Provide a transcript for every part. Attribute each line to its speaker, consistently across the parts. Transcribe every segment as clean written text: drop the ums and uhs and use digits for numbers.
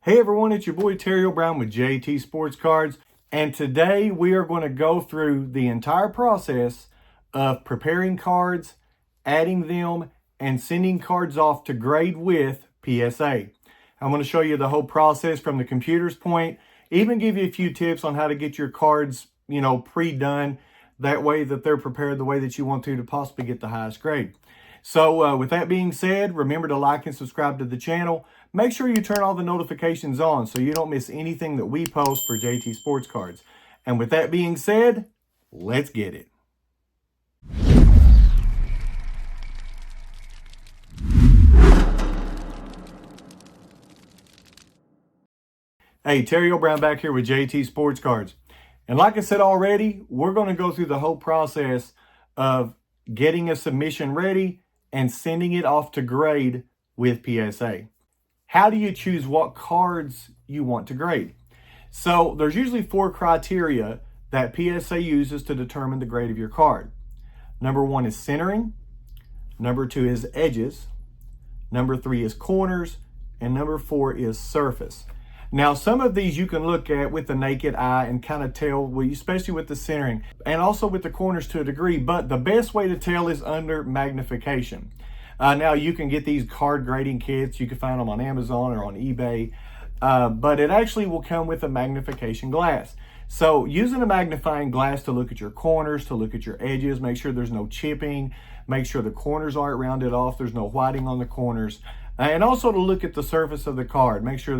Speaker 1: Hey everyone, it's your boy Terry O'Brien with JTSportsCards, and today we are going to go through the entire process of preparing cards, adding them, and sending cards off to grade with PSA. I'm going to show you the whole process from the computer's point, even give you a few tips on how to get your cards, pre-done, that way that they're prepared the way that you want to possibly get the highest grade. So with that being said, remember to like and subscribe to the channel. Make sure you turn all the notifications on so you don't miss anything that we post for JT Sports Cards. And with that being said, let's get it. Hey, Terry O'Brien back here with JT Sports Cards. And like I said already, we're going to go through the whole process of getting a submission ready and sending it off to grade with PSA. How do you choose what cards you want to grade? So there's usually 4 criteria that PSA uses to determine the grade of your card. Number 1 is centering. Number 2 is edges. Number 3 is corners. And number 4 is surface. Now, some of these you can look at with the naked eye and kind of tell, especially with the centering and also with the corners to a degree, but the best way to tell is under magnification. Now, you can get these card grading kits. You can find them on Amazon or on eBay, but it actually will come with a magnification glass. So using a magnifying glass to look at your corners, to look at your edges, make sure there's no chipping, make sure the corners aren't rounded off, there's no whiting on the corners. And also to look at the surface of the card. Make sure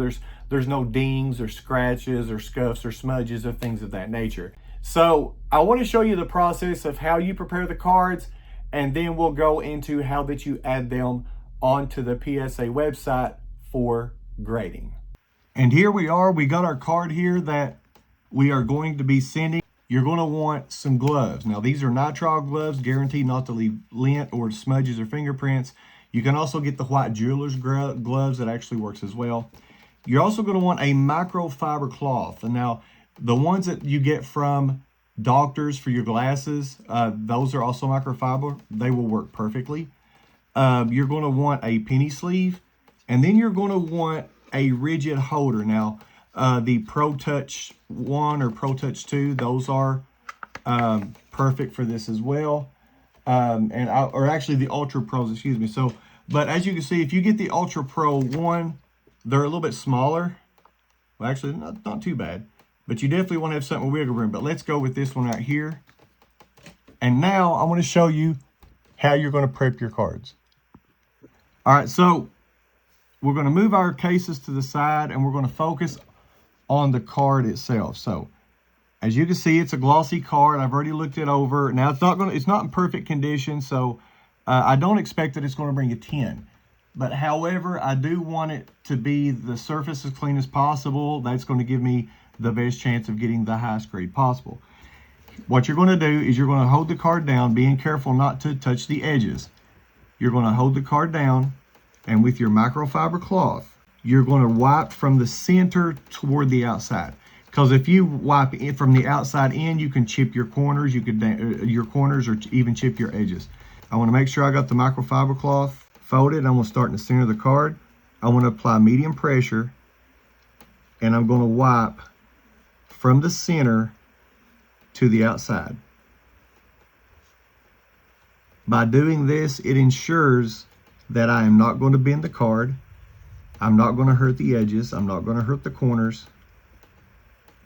Speaker 1: there's no dings or scratches or scuffs or smudges or things of that nature. So I want to show you the process of how you prepare the cards, and then we'll go into how that you add them onto the PSA website for grading. And here we are. We got our card here that we are going to be sending. You're going to want some gloves. Now, these are nitrile gloves, guaranteed not to leave lint or smudges or fingerprints. You can also get the white jeweler's gloves. That actually works as well. You're also going to want a microfiber cloth. And now, the ones that you get from doctors for your glasses, those are also microfiber. They will work perfectly. You're going to want a penny sleeve. And then you're going to want a rigid holder. Now, the Pro Touch 1 or Pro Touch 2, those are perfect for this as well. Or actually the Ultra Pros, excuse me. So, but as you can see, if you get the Ultra Pro 1, they're a little bit smaller. Well, actually, not too bad. But you definitely want to have something with wiggle room. But let's go with this one right here. And now I want to show you how you're going to prep your cards. All right, so we're going to move our cases to the side and we're going to focus on the card itself. So as you can see, it's a glossy card. I've already looked it over. Now it's not in perfect condition, so I don't expect that it's going to bring a 10. But however, I do want it to be the surface as clean as possible. That's going to give me the best chance of getting the highest grade possible. What you're going to do is you're going to hold the card down, being careful not to touch the edges. You're going to hold the card down, and with your microfiber cloth, you're going to wipe from the center toward the outside. Because if you wipe it from the outside in, you can chip your corners, or even chip your edges. I want to make sure I got the microfiber cloth folded. I'm going to start in the center of the card. I want to apply medium pressure, and I'm going to wipe from the center to the outside. By doing this, it ensures that I am not going to bend the card. I'm not going to hurt the edges. I'm not going to hurt the corners.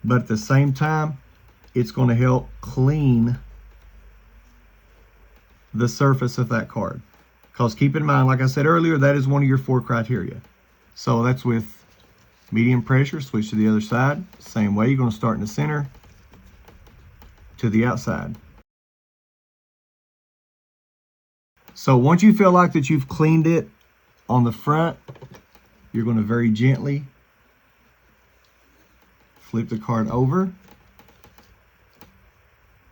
Speaker 1: But at the same time, it's going to help clean the surface of that card. Because keep in mind, like I said earlier, that is one of your 4 criteria. So that's with medium pressure, switch to the other side. Same way, you're going to start in the center to the outside. So once you feel like that you've cleaned it on the front, you're going to very gently flip the card over.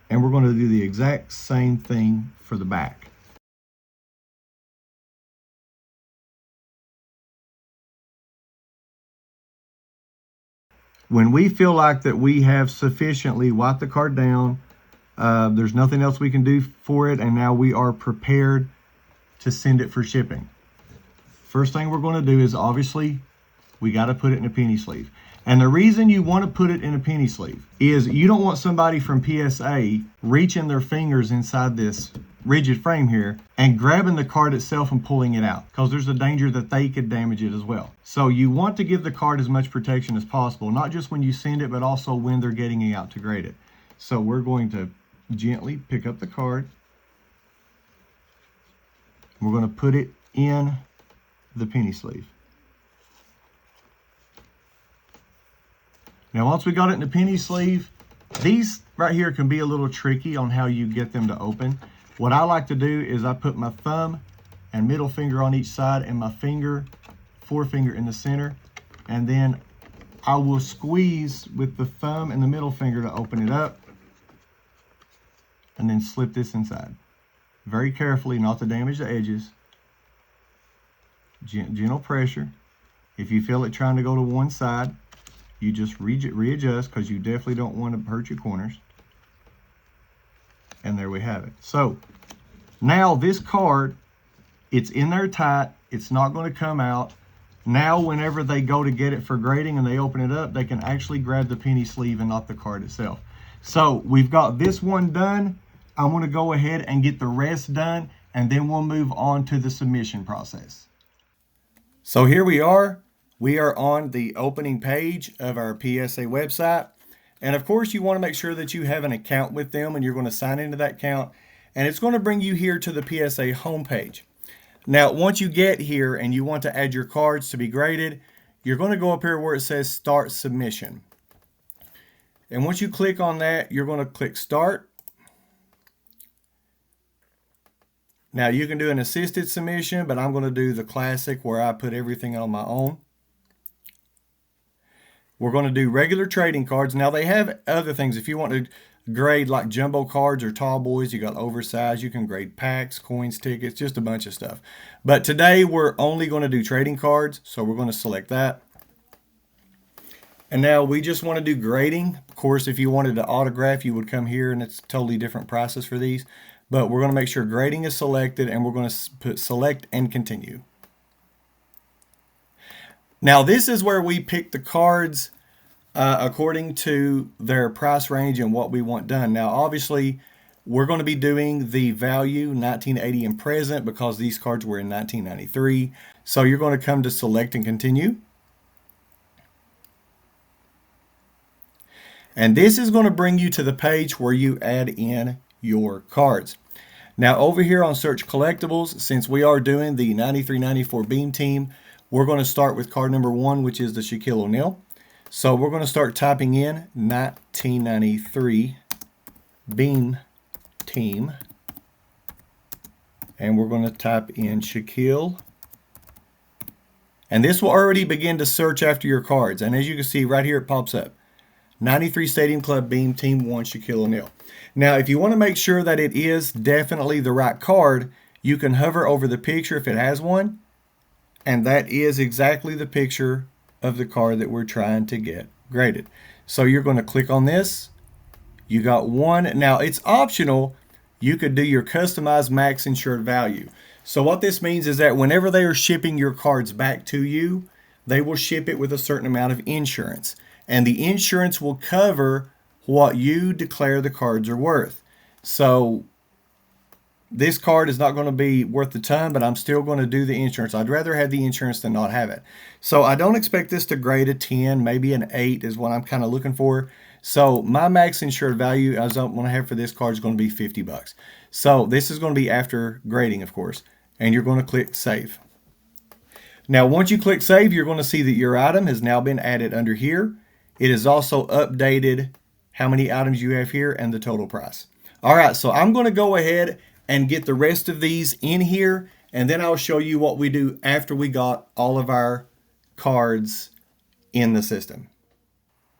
Speaker 1: And we're going to do the exact same thing for the back. When we feel like that we have sufficiently wiped the card down, there's nothing else we can do for it, and now we are prepared to send it for shipping. First thing we're going to do is obviously we got to put it in a penny sleeve. And the reason you want to put it in a penny sleeve is you don't want somebody from PSA reaching their fingers inside this rigid frame here and grabbing the card itself and pulling it out, because there's a danger that they could damage it as well. So you want to give the card as much protection as possible, not just when you send it, but also when they're getting it out to grade it. So we're going to gently pick up the card. We're going to put it in the penny sleeve. Now, once we got it in the penny sleeve, these right here can be a little tricky on how you get them to open. What I like to do is I put my thumb and middle finger on each side and my forefinger in the center, and then I will squeeze with the thumb and the middle finger to open it up, and then slip this inside. Very carefully, not to damage the edges. Gentle pressure. If you feel it trying to go to one side, you just readjust, because you definitely don't want to hurt your corners. And there we have it. So now this card, it's in there tight. It's not going to come out. Now whenever they go to get it for grading and they open it up, they can actually grab the penny sleeve and not the card itself. So we've got this one done. I want to go ahead and get the rest done, and then we'll move on to the submission process. So here we are. We are on the opening page of our PSA website. And of course, you want to make sure that you have an account with them, and you're going to sign into that account. And it's going to bring you here to the PSA homepage. Now, once you get here and you want to add your cards to be graded, you're going to go up here where it says Start Submission. And once you click on that, you're going to click Start. Now, you can do an assisted submission, but I'm going to do the classic where I put everything on my own. We're going to do regular trading cards. Now, they have other things. If you want to grade like jumbo cards or tall boys, you got oversized. You can grade packs, coins, tickets, just a bunch of stuff. But today, we're only going to do trading cards, so we're going to select that. And now we just want to do grading. Of course, if you wanted to autograph, you would come here, and it's totally different prices for these. But we're going to make sure grading is selected, and we're going to put select and continue. Now, this is where we pick the cards according to their price range and what we want done. Now, obviously, we're going to be doing the value 1980 and present because these cards were in 1993. So you're going to come to select and continue. And this is going to bring you to the page where you add in your cards. Now over here on search collectibles, since we are doing the 93-94 Beam Team, we're going to start with card number 1, which is the Shaquille O'Neal. So we're going to start typing in 1993 Beam Team, and we're going to type in Shaquille, and this will already begin to search after your cards. And as you can see right here, it pops up 93 Stadium Club Beam Team 1 Shaquille O'Neal. Now, if you want to make sure that it is definitely the right card, you can hover over the picture if it has one, and that is exactly the picture of the card that we're trying to get graded. So you're going to click on this. You got one. Now, it's optional. You could do your customized max insured value. So what this means is that whenever they are shipping your cards back to you, they will ship it with a certain amount of insurance. And the insurance will cover what you declare the cards are worth. So this card is not going to be worth the ton, but I'm still going to do the insurance. I'd rather have the insurance than not have it. So I don't expect this to grade a 10, maybe an 8 is what I'm kind of looking for. So my max insured value as I'm going to have for this card is going to be $50. So this is going to be after grading, of course. And you're going to click Save. Now, once you click Save, you're going to see that your item has now been added under here. It is also updated how many items you have here and the total price. All right, so I'm going to go ahead and get the rest of these in here, and then I'll show you what we do after we got all of our cards in the system.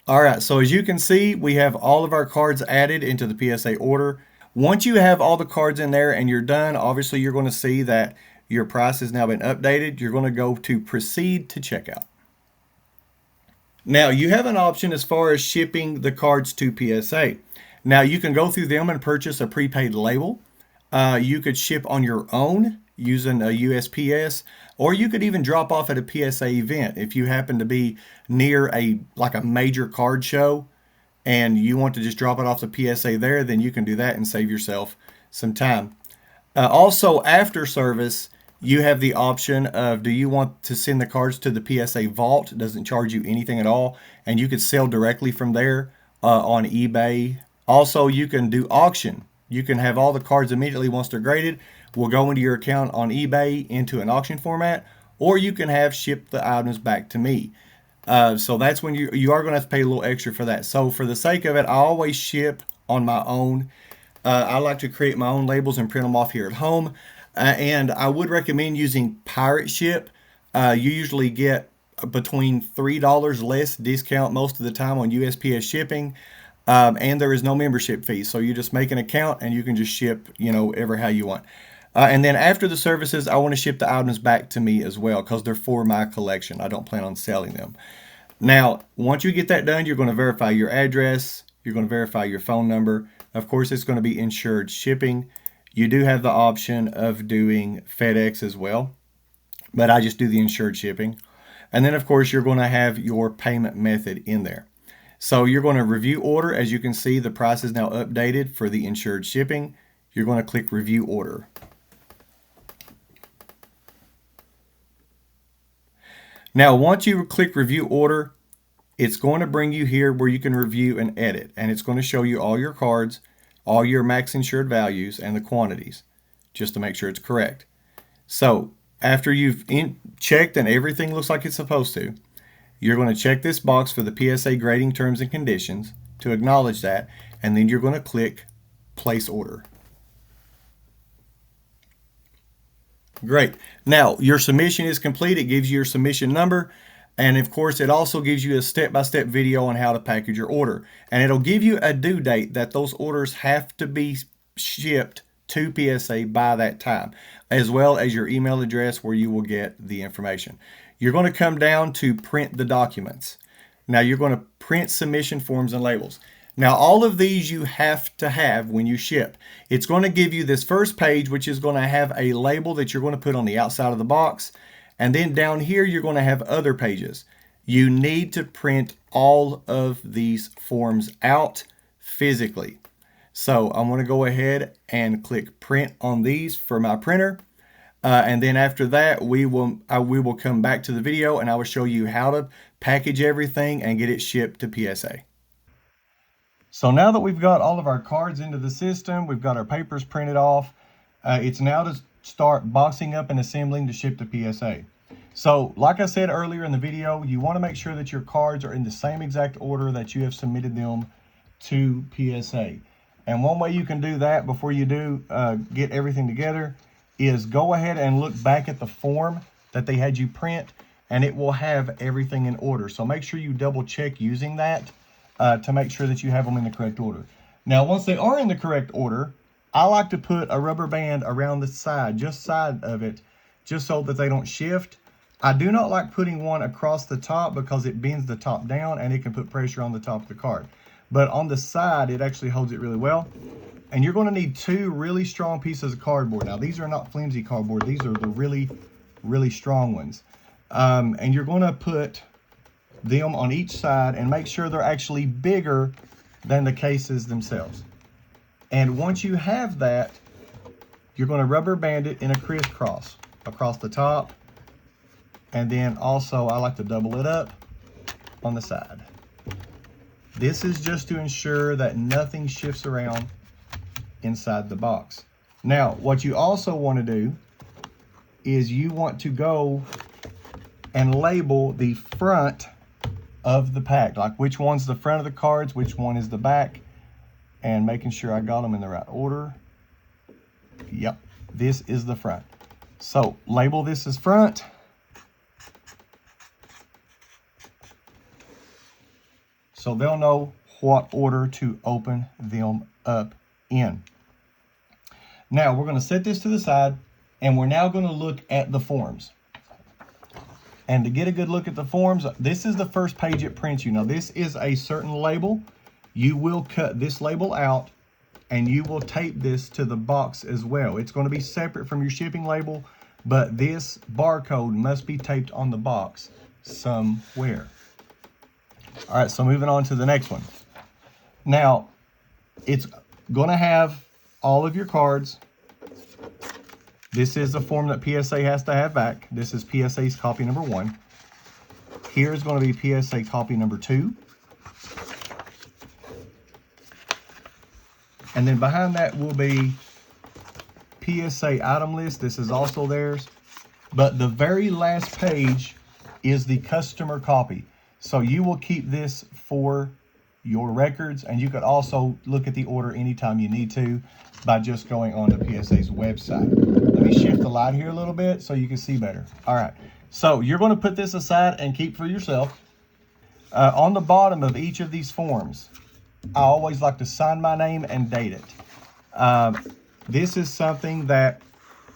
Speaker 1: All right, so as you can see, we have all of our cards added into the PSA order. Once you have all the cards in there and you're done, obviously you're going to see that your price has now been updated. You're going to go to Proceed to Checkout. Now, you have an option as far as shipping the cards to PSA. Now, you can go through them and purchase a prepaid label. You could ship on your own using a USPS, or you could even drop off at a PSA event if you happen to be near a major card show and you want to just drop it off the PSA there, then you can do that and save yourself some time. Also, after service, you have the option of, do you want to send the cards to the PSA vault? It doesn't charge you anything at all, and you could sell directly from there on eBay. Also, you can do auction. You can have all the cards immediately once they're graded will go into your account on eBay into an auction format, or you can have ship the items back to me. So that's when you are going to have to pay a little extra for that. So for the sake of it, I always ship on my own. I like to create my own labels and print them off here at home. And I would recommend using Pirate Ship. You usually get between $3 less discount most of the time on USPS shipping. And there is no membership fee. So you just make an account and you can just ship, ever how you want. And then after the services, I want to ship the items back to me as well because they're for my collection. I don't plan on selling them. Now, once you get that done, you're going to verify your address. You're going to verify your phone number. Of course, it's going to be insured shipping. You do have the option of doing FedEx as well, but I just do the insured shipping. And then, of course, you're going to have your payment method in there. So you're going to review order. As you can see, the price is now updated for the insured shipping. You're going to click review order. Now, once you click review order, it's going to bring you here where you can review and edit. And it's going to show you all your cards, all your max insured values, and the quantities, just to make sure it's correct. So after you've checked and everything looks like it's supposed to, you're going to check this box for the PSA grading terms and conditions to acknowledge that. And then you're going to click place order. Great. Now, your submission is complete. It gives you your submission number. And of course, it also gives you a step-by-step video on how to package your order. And it'll give you a due date that those orders have to be shipped to PSA by that time, as well as your email address where you will get the information. You're going to come down to print the documents. Now, you're going to print submission forms and labels. Now, all of these you have to have when you ship. It's going to give you this first page, which is going to have a label that you're going to put on the outside of the box. And then down here, you're going to have other pages. You need to print all of these forms out physically. So I'm going to go ahead and click print on these for my printer. And then after that, we will come back to the video and I will show you how to package everything and get it shipped to PSA. So now that we've got all of our cards into the system, we've got our papers printed off, it's now to start boxing up and assembling to ship to PSA. So like I said earlier in the video, you want to make sure that your cards are in the same exact order that you have submitted them to PSA. And one way you can do that before you do get everything together is go ahead and look back at the form that they had you print, and it will have everything in order. So make sure you double check using that to make sure that you have them in the correct order. Now, once they are in the correct order, I like to put a rubber band around the side, just side of it, just so that they don't shift. I do not like putting one across the top because it bends the top down and it can put pressure on the top of the card. But on the side, it actually holds it really well. And you're going to need two really strong pieces of cardboard. Now, these are not flimsy cardboard. These are the really, really strong ones. And you're going to put them on each side and make sure they're actually bigger than the cases themselves. And once you have that, you're going to rubber band it in a crisscross across the top. And then also, I like to double it up on the side. This is just to ensure that nothing shifts around inside the box. Now, what you also want to do is you want to go and label the front of the pack, like which one's the front of the cards, which one is the back, and making sure I got them in the right order. Yep, this is the front. So label this as front. So they'll know what order to open them up in. Now we're going to set this to the side, and we're now going to look at the forms. And to get a good look at the forms, this is the first page it prints you. Now this is a certain label. You will cut this label out and you will tape this to the box as well. It's going to be separate from your shipping label, but this barcode must be taped on the box somewhere. All right, so moving on to the next one. Now, it's going to have all of your cards. This is the form that PSA has to have back. This is PSA's copy number 1. Here's going to be PSA copy number 2. And then behind that will be PSA item list. This is also theirs. But the very last page is the customer copy. So you will keep this for your records, and you could also look at the order anytime you need to by just going on to PSA's website. Let me shift the light here a little bit so you can see better. All right, so you're going to put this aside and keep for yourself. On the bottom of each of these forms, I always like to sign my name and date it. This is something that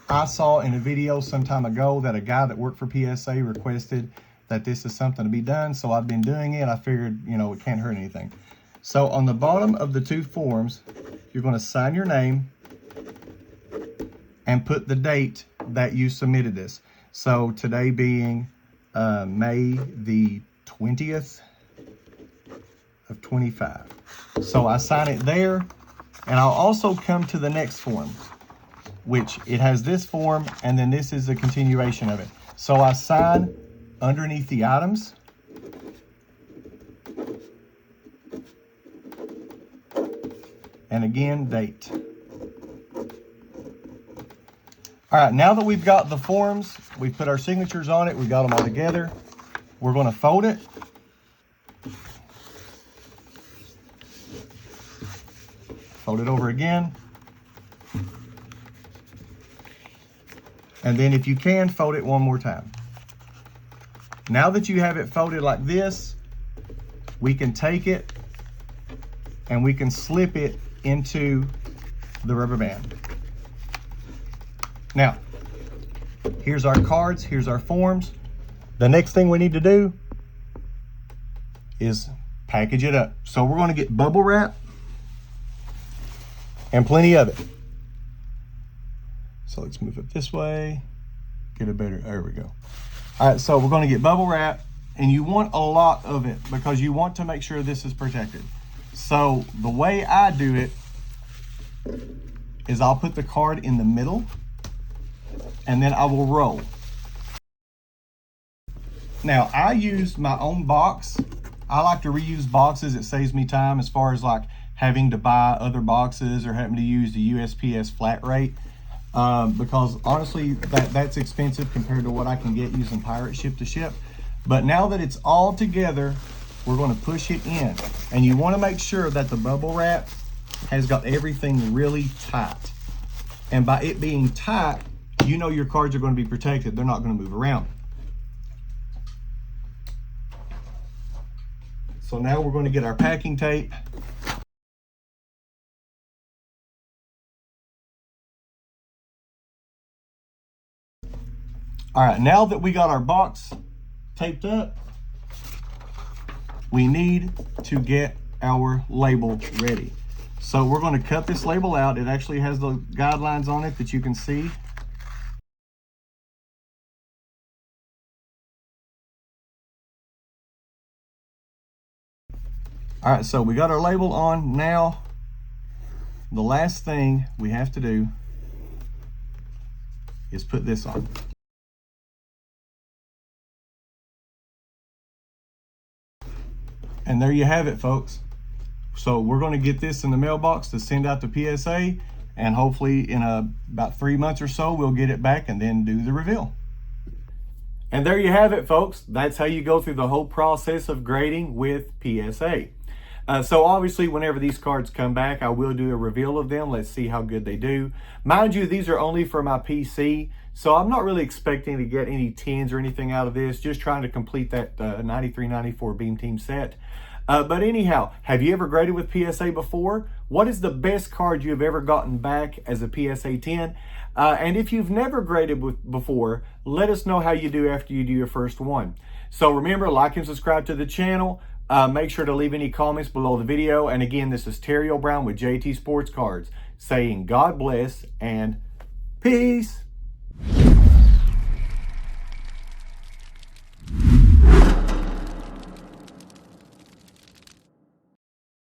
Speaker 1: I saw in a video some time ago that a guy that worked for PSA requested that this is something to be done. So I've been doing it. I figured, you know, it can't hurt anything. So on the bottom of the 2 forms, you're going to sign your name and put the date that you submitted this. So today being May the 20th of 25. So I sign it there, and I'll also come to the next form, which it has this form, and then this is a continuation of it. So I sign underneath the items. And again, date. All right, now that we've got the forms, we put our signatures on it, we got them all together. We're going to fold it. Fold it over again. And then if you can, fold it one more time. Now that you have it folded like this, we can take it and we can slip it into the rubber band. Now, here's our cards, here's our forms. The next thing we need to do is package it up. So we're going to get bubble wrap and plenty of it. So let's move it this way, get a better, there we go. All right, so we're going to get bubble wrap, and you want a lot of it because you want to make sure this is protected. So the way I do it is I'll put the card in the middle, and then I will roll. Now, I use my own box. I like to reuse boxes. It saves me time as far as like having to buy other boxes or having to use the USPS flat rate. Because honestly, that's expensive compared to what I can get using Pirate Ship to Ship. But now that it's all together, we're going to push it in. And you want to make sure that the bubble wrap has got everything really tight. And by it being tight, you know your cards are going to be protected. They're not going to move around. So now we're going to get our packing tape. All right, now that we got our box taped up, we need to get our label ready. So we're going to cut this label out. It actually has the guidelines on it that you can see. All right, so we got our label on. Now, the last thing we have to do is put this on. And there you have it, folks. So we're going to get this in the mailbox to send out to PSA, and hopefully in about 3 months or so, we'll get it back and then do the reveal. And there you have it, folks. That's how you go through the whole process of grading with PSA. So obviously, whenever these cards come back, I will do a reveal of them. Let's see how good they do. Mind you, these are only for my PC, so I'm not really expecting to get any 10s or anything out of this, just trying to complete that 93-94 Beam Team set. But anyhow, have you ever graded with PSA before? What is the best card you have ever gotten back as a PSA 10? And if you've never graded before, let us know how you do after you do your first one. So remember, like and subscribe to the channel. Make sure to leave any comments below the video. And again, this is Terry O'Brown with JT Sports Cards saying God bless and peace.